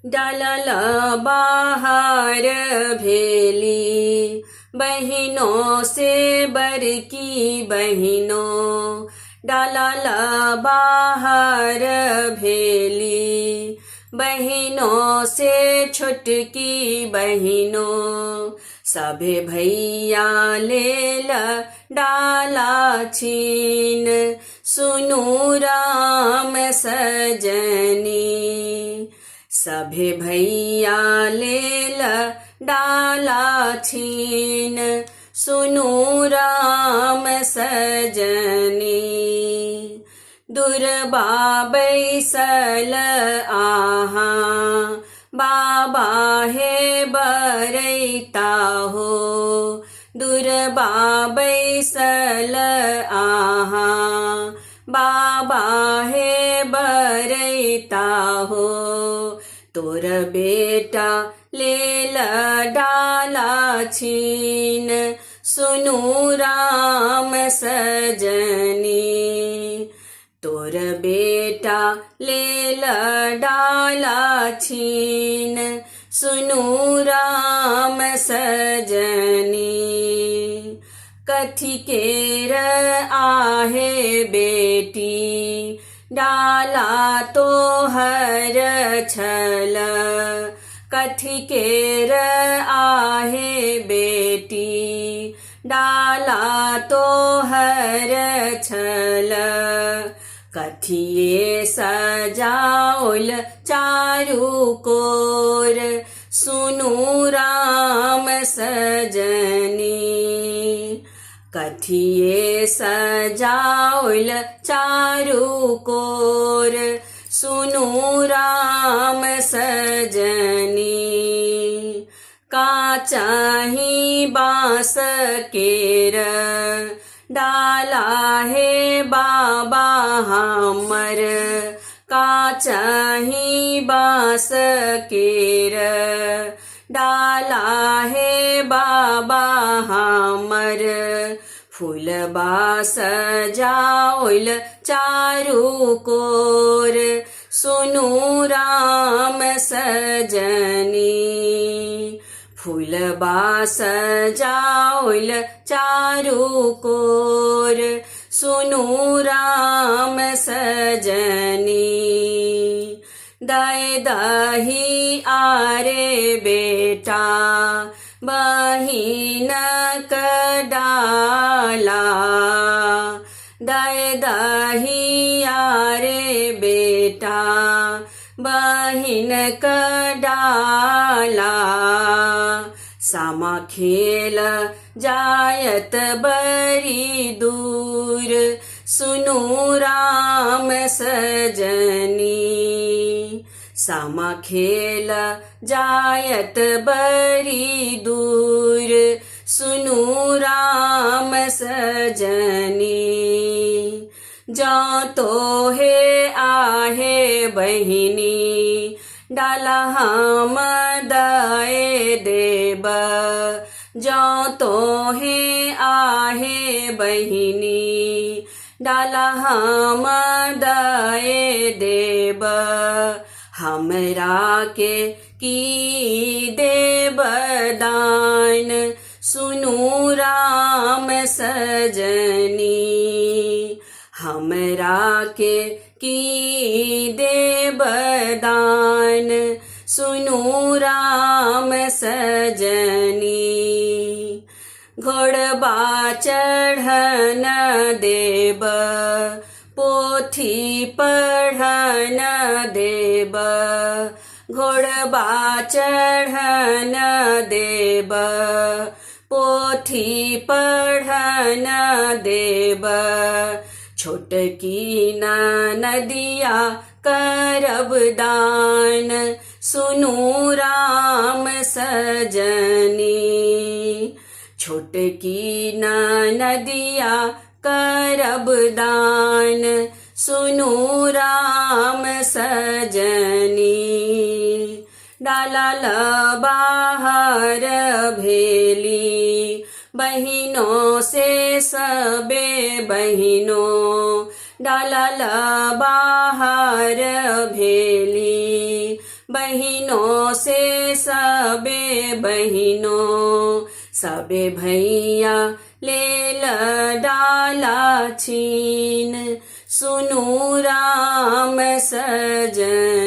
डालल बाहर भेली बहिनों से बड़की बहिनों, डालल बाहर भेली बहिनों से छोटकी बहिनों। सभे भैया लेल डाला छीन, सुनु राम सजनी। सभे भैया लेल डाला छीन, सुनु राम सजनी। दुर्बा बैसल आहा, बाबा हे बरैता हो। दुर्बा बैसल आहा, बाबा हे बरैता हो। तोर बेटा लेल डाला छीन, सुनु राम सजनी। तोर बेटा लेल डाला छीन, सुनु राम सजनी। कथी केर आहे बेटी, डाला तोहर छल। कथी केर आहे बेटी, डाला तोहर छल। कथिए सजाओल चारू कोर, सुनु राम सजनी। कथिए सजाओल चारू कोर, सुनु राम सजनी। का चाही बाँस केर, डाला हे बाबा हमर। का चाही बाँस केर, डाला हे बाबा हमर। फूलबा सजाओल चारू कोर, सुनु राम सजनी। फूलबा सजाओल चारू कोर, सुनु राम सजनी। दय दही आरे बेटा, बहिन डाला। दय दही आरे बेटा, बहिन डाला। सामा खेल जायत बड़ी दूर, सुनु राम सजनी। सामा खेल जायत बड़ी दूर, सुनु राम सजनी। जा तो हे आहे बहिनी, डाला हम दए देब। जा तो हे आहे बहिनी, डाला हम दए देब। हमरा के की देब दान, सुनु राम सजनी। हमरा के की देब दान, सुनु राम सजनी। घोड़बा चढ़न देब, पोथी पढ़न देब। घोड़बा चढ़न देब, पोथी पढ़न देब। छोटकी नदिया करब दान, सुनु राम सजनी। छोटकी नदिया करब दान, सुनु राम सजनी। डालल बाहर भेली बहिनों से सबे बहिनों, डालल बाहर भेली बहिनों से सबे बहिनों, सबे भैया ले डाला छीन, सुनु राम सजन